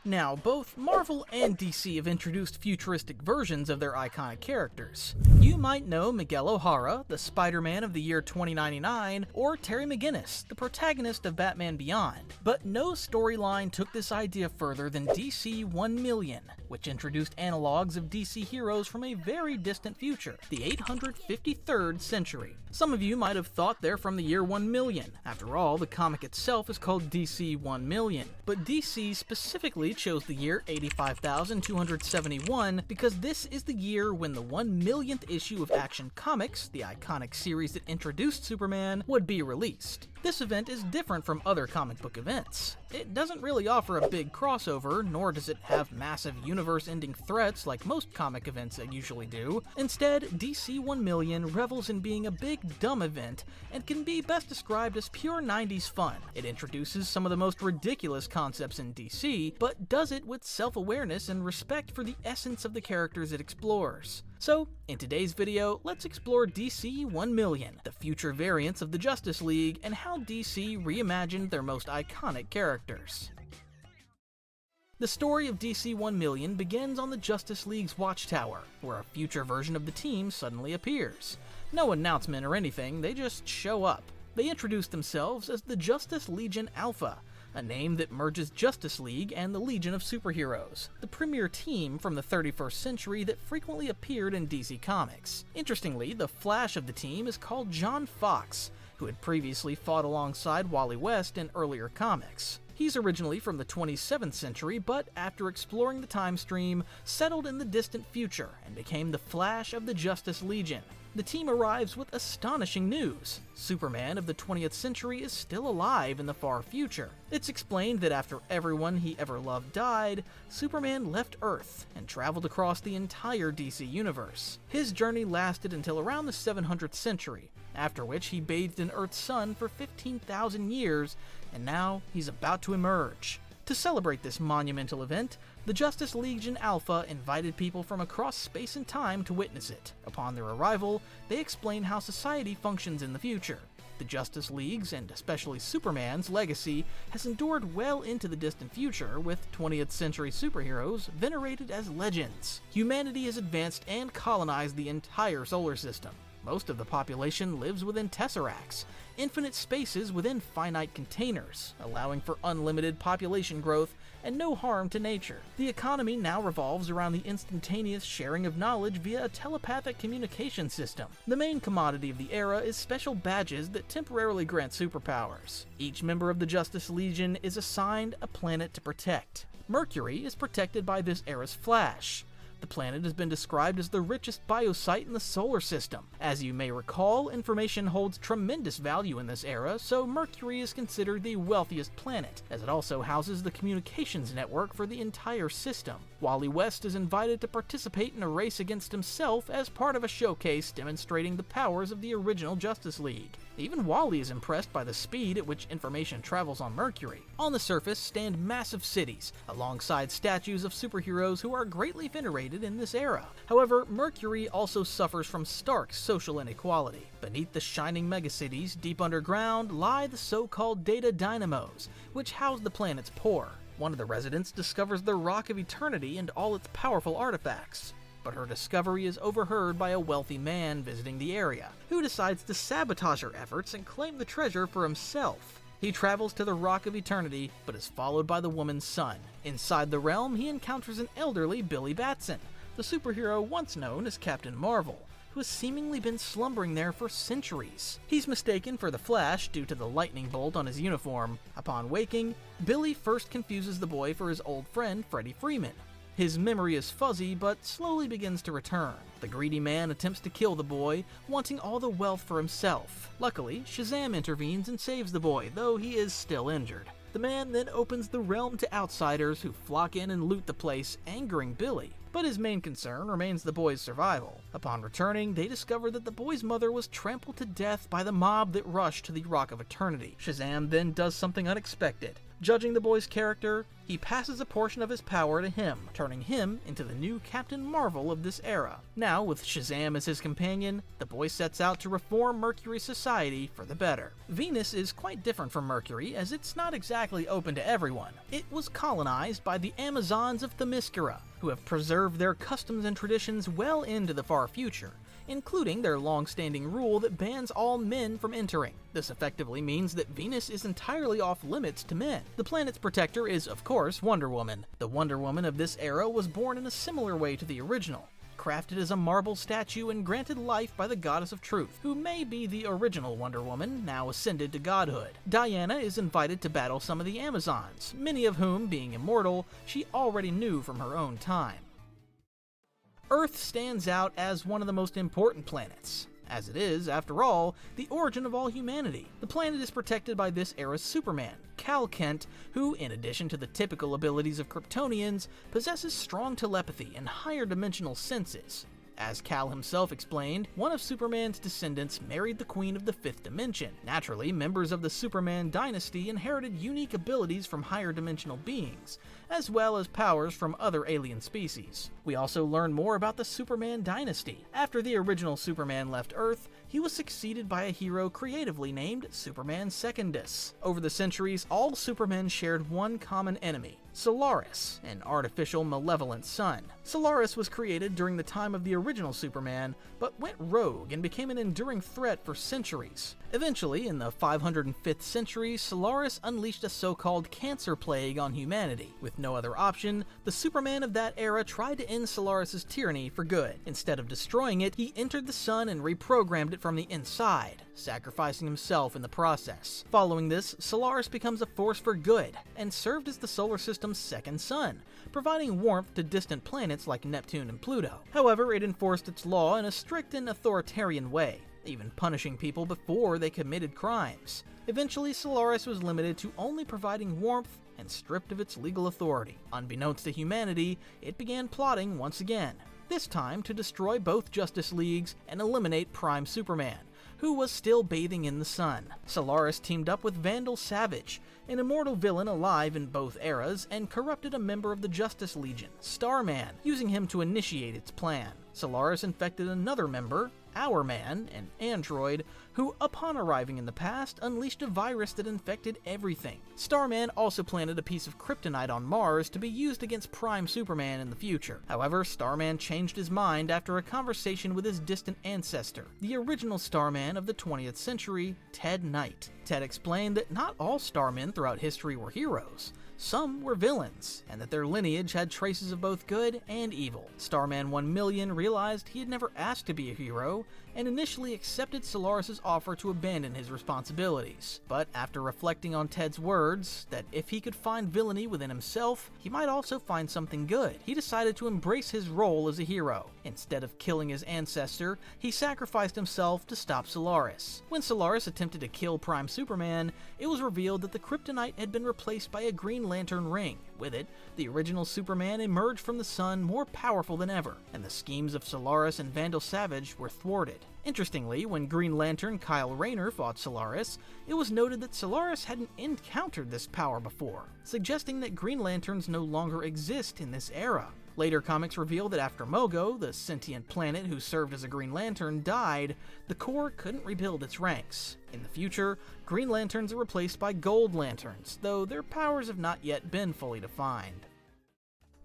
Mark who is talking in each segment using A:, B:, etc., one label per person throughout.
A: Now, both Marvel and DC have introduced futuristic versions of their iconic characters. You might know Miguel O'Hara, the Spider-Man of the year 2099, or Terry McGinnis, the protagonist of Batman Beyond. But no storyline took this idea further than DC 1 Million, which introduced analogs of DC heroes from a very distant future, the 853rd century. Some of you might have thought they're from the year 1 million. After all, the comic itself is called DC 1 Million. But DC specifically chose the year 85,271 because this is the year when the 1 millionth issue of Action Comics, the iconic series that introduced Superman, would be released. This event is different from other comic book events. It doesn't really offer a big crossover, nor does it have massive universe-ending threats like most comic events usually do. Instead, DC 1 Million revels in being a big, dumb event and can be best described as pure 90s fun. It introduces some of the most ridiculous concepts in DC, but does it with self-awareness and respect for the essence of the characters it explores. So, in today's video, let's explore DC 1 Million, the future variants of the Justice League, and how DC reimagined their most iconic characters. The story of DC 1 Million begins on the Justice League's Watchtower, where a future version of the team suddenly appears. No announcement or anything, they just show up. They introduce themselves as the Justice Legion Alpha, a name that merges Justice League and the Legion of Superheroes, the premier team from the 31st century that frequently appeared in DC Comics. Interestingly, the Flash of the team is called John Fox, who had previously fought alongside Wally West in earlier comics. He's originally from the 27th century, but after exploring the time stream, settled in the distant future and became the Flash of the Justice Legion. The team arrives with astonishing news. Superman of the 20th century is still alive in the far future. It's explained that after everyone he ever loved died, Superman left Earth and traveled across the entire DC universe. His journey lasted until around the 700th century, after which he bathed in Earth's sun for 15,000 years, and now he's about to emerge. To celebrate this monumental event, the Justice Legion Alpha invited people from across space and time to witness it. Upon their arrival, they explain how society functions in the future. The Justice League's, and especially Superman's, legacy has endured well into the distant future, with 20th century superheroes venerated as legends. Humanity has advanced and colonized the entire solar system. Most of the population lives within tesseracts, infinite spaces within finite containers, allowing for unlimited population growth and no harm to nature. The economy now revolves around the instantaneous sharing of knowledge via a telepathic communication system. The main commodity of the era is special badges that temporarily grant superpowers. Each member of the Justice Legion is assigned a planet to protect. Mercury is protected by this era's Flash. The planet has been described as the richest biosite in the solar system. As you may recall, information holds tremendous value in this era, so Mercury is considered the wealthiest planet, as it also houses the communications network for the entire system. Wally West is invited to participate in a race against himself as part of a showcase demonstrating the powers of the original Justice League. Even Wally is impressed by the speed at which information travels on Mercury. On the surface stand massive cities, alongside statues of superheroes who are greatly venerated in this era. However, Mercury also suffers from stark social inequality. Beneath the shining megacities, deep underground, lie the so-called data dynamos, which house the planet's poor. One of the residents discovers the Rock of Eternity and all its powerful artifacts. But her discovery is overheard by a wealthy man visiting the area, who decides to sabotage her efforts and claim the treasure for himself. He travels to the Rock of Eternity, but is followed by the woman's son. Inside the realm, he encounters an elderly Billy Batson, the superhero once known as Captain Marvel, who has seemingly been slumbering there for centuries. He's mistaken for the Flash due to the lightning bolt on his uniform. Upon waking, Billy first confuses the boy for his old friend Freddie Freeman. His memory is fuzzy, but slowly begins to return. The greedy man attempts to kill the boy, wanting all the wealth for himself. Luckily, Shazam intervenes and saves the boy, though he is still injured. The man then opens the realm to outsiders who flock in and loot the place, angering Billy. But his main concern remains the boy's survival. Upon returning, they discover that the boy's mother was trampled to death by the mob that rushed to the Rock of Eternity. Shazam then does something unexpected. Judging the boy's character, he passes a portion of his power to him, turning him into the new Captain Marvel of this era. Now, with Shazam as his companion, the boy sets out to reform Mercury's society for the better. Venus is quite different from Mercury, as it's not exactly open to everyone. It was colonized by the Amazons of Themyscira, who have preserved their customs and traditions well into the far future, including their long-standing rule that bans all men from entering. This effectively means that Venus is entirely off-limits to men. The planet's protector is, of course, Wonder Woman. The Wonder Woman of this era was born in a similar way to the original, crafted as a marble statue and granted life by the Goddess of Truth, who may be the original Wonder Woman, now ascended to godhood. Diana is invited to battle some of the Amazons, many of whom, being immortal, she already knew from her own time. Earth stands out as one of the most important planets, as it is, after all, the origin of all humanity. The planet is protected by this era's Superman, Kal Kent, who, in addition to the typical abilities of Kryptonians, possesses strong telepathy and higher dimensional senses. As Kal himself explained, one of Superman's descendants married the Queen of the Fifth Dimension. Naturally, members of the Superman dynasty inherited unique abilities from higher dimensional beings, as well as powers from other alien species. We also learn more about the Superman dynasty. After the original Superman left Earth, he was succeeded by a hero creatively named Superman Secondus. Over the centuries, all Supermen shared one common enemy: Solaris, an artificial malevolent sun. Solaris was created during the time of the original Superman, but went rogue and became an enduring threat for centuries. Eventually, in the 505th century, Solaris unleashed a so-called cancer plague on humanity. With no other option, the Superman of that era tried to end Solaris' tyranny for good. Instead of destroying it, he entered the sun and reprogrammed it from the inside, sacrificing himself in the process. Following this, Solaris becomes a force for good, and served as the solar system's second sun, providing warmth to distant planets like Neptune and Pluto. However, it enforced its law in a strict and authoritarian way, even punishing people before they committed crimes. Eventually, Solaris was limited to only providing warmth and stripped of its legal authority. Unbeknownst to humanity, it began plotting once again, this time to destroy both Justice Leagues and eliminate Prime Superman, who was still bathing in the sun. Solaris teamed up with Vandal Savage, an immortal villain alive in both eras, and corrupted a member of the Justice Legion, Starman, using him to initiate its plan. Solaris infected another member, Hourman, an android, who, upon arriving in the past, unleashed a virus that infected everything. Starman also planted a piece of kryptonite on Mars to be used against Prime Superman in the future. However, Starman changed his mind after a conversation with his distant ancestor, the original Starman of the 20th century, Ted Knight. Ted explained that not all Starmen throughout history were heroes. Some were villains, and that their lineage had traces of both good and evil. Starman 1,000,000 realized he had never asked to be a hero, and initially accepted Solaris' offer to abandon his responsibilities. But after reflecting on Ted's words, that if he could find villainy within himself, he might also find something good, he decided to embrace his role as a hero. Instead of killing his ancestor, he sacrificed himself to stop Solaris. When Solaris attempted to kill Prime Superman, it was revealed that the kryptonite had been replaced by a Green Lantern ring. With it, the original Superman emerged from the sun more powerful than ever, and the schemes of Solaris and Vandal Savage were thwarted. Interestingly, when Green Lantern Kyle Rayner fought Solaris, it was noted that Solaris hadn't encountered this power before, suggesting that Green Lanterns no longer exist in this era. Later comics reveal that after Mogo, the sentient planet who served as a Green Lantern, died, the Corps couldn't rebuild its ranks. In the future, Green Lanterns are replaced by Gold Lanterns, though their powers have not yet been fully defined.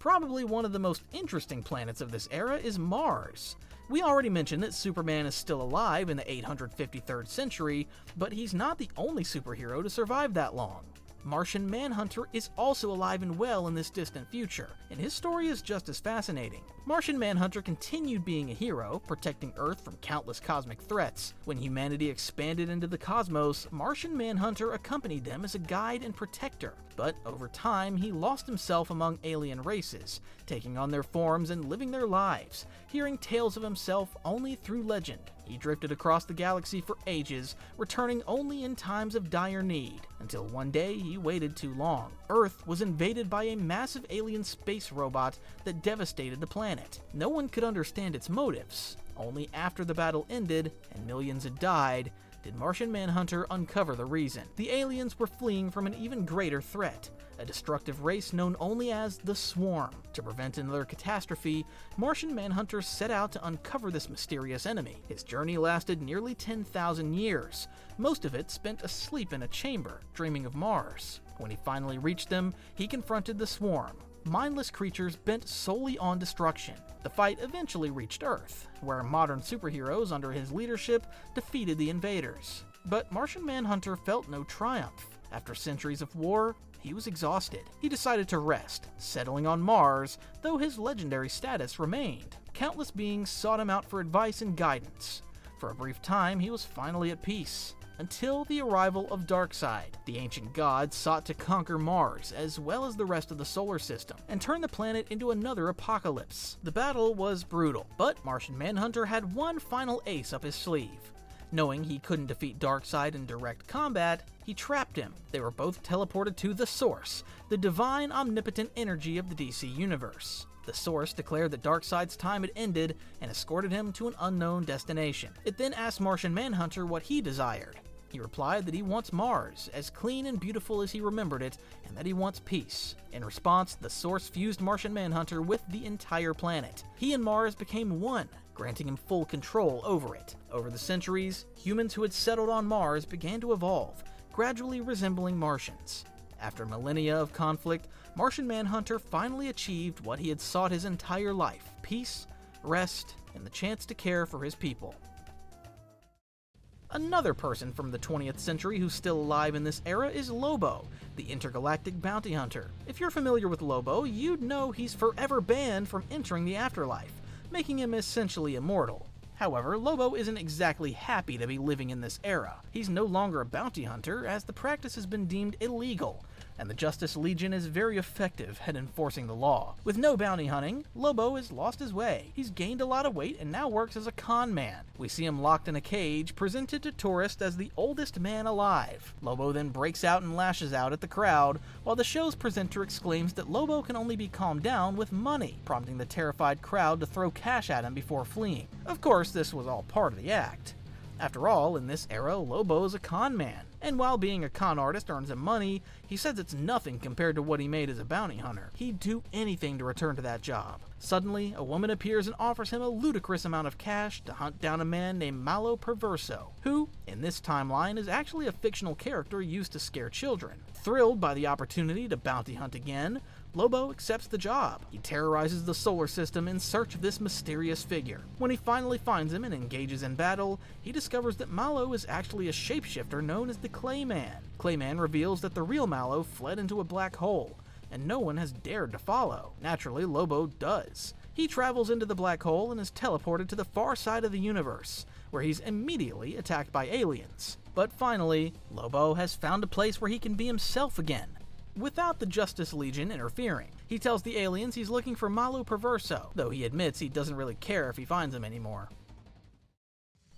A: Probably one of the most interesting planets of this era is Mars. We already mentioned that Superman is still alive in the 853rd century, but he's not the only superhero to survive that long. Martian Manhunter is also alive and well in this distant future, and his story is just as fascinating. Martian Manhunter continued being a hero, protecting Earth from countless cosmic threats. When humanity expanded into the cosmos, Martian Manhunter accompanied them as a guide and protector. But over time, he lost himself among alien races, taking on their forms and living their lives, hearing tales of himself only through legend. He drifted across the galaxy for ages, returning only in times of dire need, until one day he waited too long. Earth was invaded by a massive alien space robot that devastated the planet. No one could understand its motives. Only after the battle ended, and millions had died, did Martian Manhunter uncover the reason. The aliens were fleeing from an even greater threat, a destructive race known only as the Swarm. To prevent another catastrophe, Martian Manhunter set out to uncover this mysterious enemy. His journey lasted nearly 10,000 years, most of it spent asleep in a chamber, dreaming of Mars. When he finally reached them, he confronted the Swarm, mindless creatures bent solely on destruction. The fight eventually reached Earth, where modern superheroes under his leadership defeated the invaders. But Martian Manhunter felt no triumph. After centuries of war, he was exhausted. He decided to rest, settling on Mars, though his legendary status remained. Countless beings sought him out for advice and guidance. For a brief time, he was finally at peace, until the arrival of Darkseid. The ancient god sought to conquer Mars, as well as the rest of the solar system, and turn the planet into another apocalypse. The battle was brutal, but Martian Manhunter had one final ace up his sleeve. Knowing he couldn't defeat Darkseid in direct combat, he trapped him. They were both teleported to the Source, the divine omnipotent energy of the DC Universe. The Source declared that Darkseid's time had ended and escorted him to an unknown destination. It then asked Martian Manhunter what he desired. He replied that he wants Mars, as clean and beautiful as he remembered it, and that he wants peace. In response, the Source fused Martian Manhunter with the entire planet. He and Mars became one, granting him full control over it. Over the centuries, humans who had settled on Mars began to evolve, gradually resembling Martians. After millennia of conflict, Martian Manhunter finally achieved what he had sought his entire life: peace, rest, and the chance to care for his people. Another person from the 20th century who's still alive in this era is Lobo, the intergalactic bounty hunter. If you're familiar with Lobo, you'd know he's forever banned from entering the afterlife, making him essentially immortal. However, Lobo isn't exactly happy to be living in this era. He's no longer a bounty hunter, as the practice has been deemed illegal, and the Justice Legion is very effective at enforcing the law. With no bounty hunting, Lobo has lost his way. He's gained a lot of weight and now works as a con man. We see him locked in a cage, presented to tourists as the oldest man alive. Lobo then breaks out and lashes out at the crowd, while the show's presenter exclaims that Lobo can only be calmed down with money, prompting the terrified crowd to throw cash at him before fleeing. Of course, this was all part of the act. After all, in this era, Lobo's a con man, and while being a con artist earns him money, he says it's nothing compared to what he made as a bounty hunter. He'd do anything to return to that job. Suddenly, a woman appears and offers him a ludicrous amount of cash to hunt down a man named Malo Perverso, who, in this timeline, is actually a fictional character used to scare children. Thrilled by the opportunity to bounty hunt again, Lobo accepts the job. He terrorizes the solar system in search of this mysterious figure. When he finally finds him and engages in battle, he discovers that Malo is actually a shapeshifter known as the Clayman. Clayman reveals that the real Malo fled into a black hole, and no one has dared to follow. Naturally, Lobo does. He travels into the black hole and is teleported to the far side of the universe, where he's immediately attacked by aliens. But finally, Lobo has found a place where he can be himself again, without the Justice Legion interfering. He tells the aliens he's looking for Malo Perverso, though he admits he doesn't really care if he finds him anymore.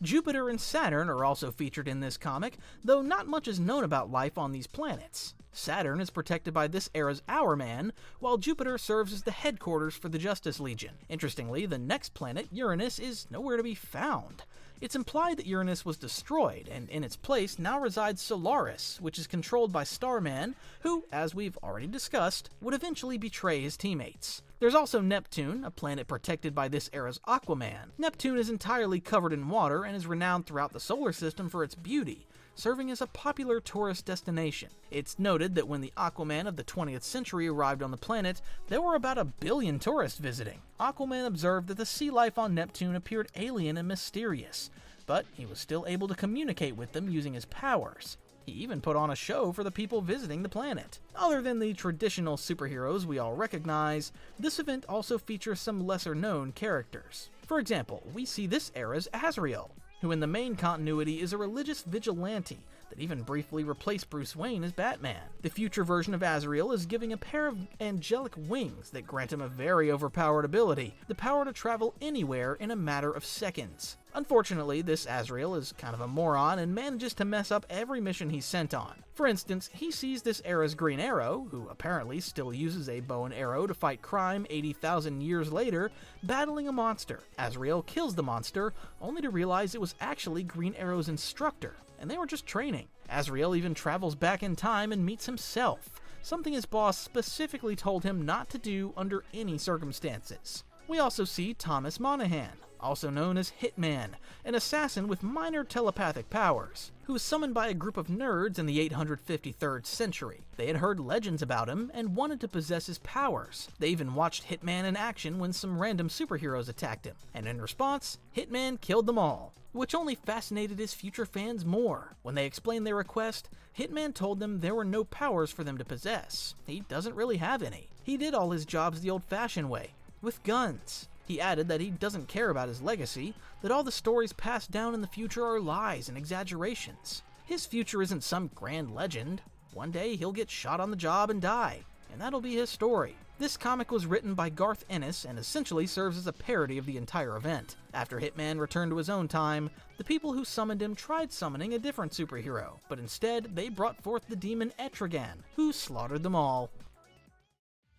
A: Jupiter and Saturn are also featured in this comic, though not much is known about life on these planets. Saturn is protected by this era's Hourman, while Jupiter serves as the headquarters for the Justice Legion. Interestingly, the next planet, Uranus, is nowhere to be found. It's implied that Uranus was destroyed, and in its place now resides Solaris, which is controlled by Starman, who, as we've already discussed, would eventually betray his teammates. There's also Neptune, a planet protected by this era's Aquaman. Neptune is entirely covered in water and is renowned throughout the solar system for its beauty, serving as a popular tourist destination. It's noted that when the Aquaman of the 20th century arrived on the planet, there were about 1 billion tourists visiting. Aquaman observed that the sea life on Neptune appeared alien and mysterious, but he was still able to communicate with them using his powers. He even put on a show for the people visiting the planet. Other than the traditional superheroes we all recognize, this event also features some lesser-known characters. For example, we see this era's Azrael, who in the main continuity is a religious vigilante that even briefly replaced Bruce Wayne as Batman. The future version of Azrael is giving a pair of angelic wings that grant him a very overpowered ability, the power to travel anywhere in a matter of seconds. Unfortunately, this Azrael is kind of a moron and manages to mess up every mission he's sent on. For instance, he sees this era's Green Arrow, who apparently still uses a bow and arrow to fight crime 80,000 years later, battling a monster. Azrael kills the monster, only to realize it was actually Green Arrow's instructor. and they were just training. Azrael even travels back in time and meets himself, something his boss specifically told him not to do under any circumstances. We also see Thomas Monahan, also known as Hitman, an assassin with minor telepathic powers, who was summoned by a group of nerds in the 853rd century. They had heard legends about him and wanted to possess his powers. They even watched Hitman in action when some random superheroes attacked him, and in response, Hitman killed them all, which only fascinated his future fans more. When they explained their request, Hitman told them there were no powers for them to possess. He doesn't really have any. He did all his jobs the old-fashioned way, with guns. He added that he doesn't care about his legacy, that all the stories passed down in the future are lies and exaggerations. His future isn't some grand legend. One day he'll get shot on the job and die, and that'll be his story. This comic was written by Garth Ennis and essentially serves as a parody of the entire event. After Hitman returned to his own time, the people who summoned him tried summoning a different superhero, but instead they brought forth the demon Etrigan, who slaughtered them all.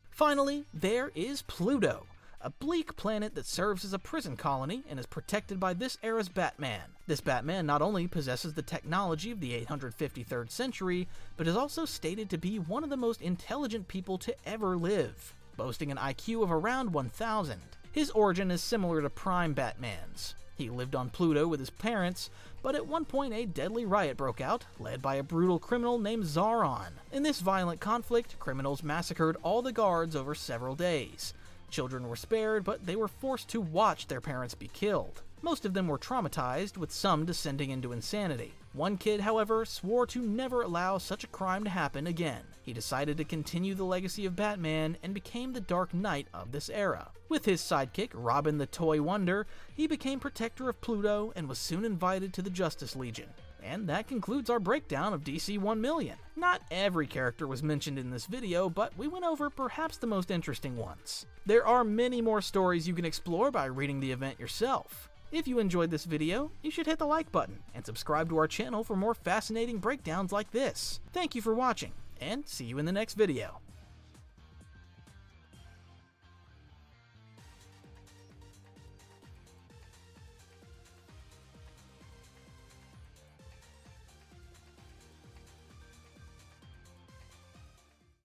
A: Finally, there is Pluto, a bleak planet that serves as a prison colony and is protected by this era's Batman. This Batman not only possesses the technology of the 853rd century, but is also stated to be one of the most intelligent people to ever live, boasting an IQ of around 1,000. His origin is similar to Prime Batman's. He lived on Pluto with his parents, but at one point a deadly riot broke out, led by a brutal criminal named Zaron. In this violent conflict, criminals massacred all the guards over several days. Children were spared, but they were forced to watch their parents be killed. Most of them were traumatized, with some descending into insanity. One kid, however, swore to never allow such a crime to happen again. He decided to continue the legacy of Batman and became the Dark Knight of this era. With his sidekick, Robin the Toy Wonder, he became protector of Pluto and was soon invited to the Justice Legion. And that concludes our breakdown of DC 1 Million. Not every character was mentioned in this video, but we went over perhaps the most interesting ones. There are many more stories you can explore by reading the event yourself. If you enjoyed this video, you should hit the like button and subscribe to our channel for more fascinating breakdowns like this. Thank you for watching, and see you in the next video.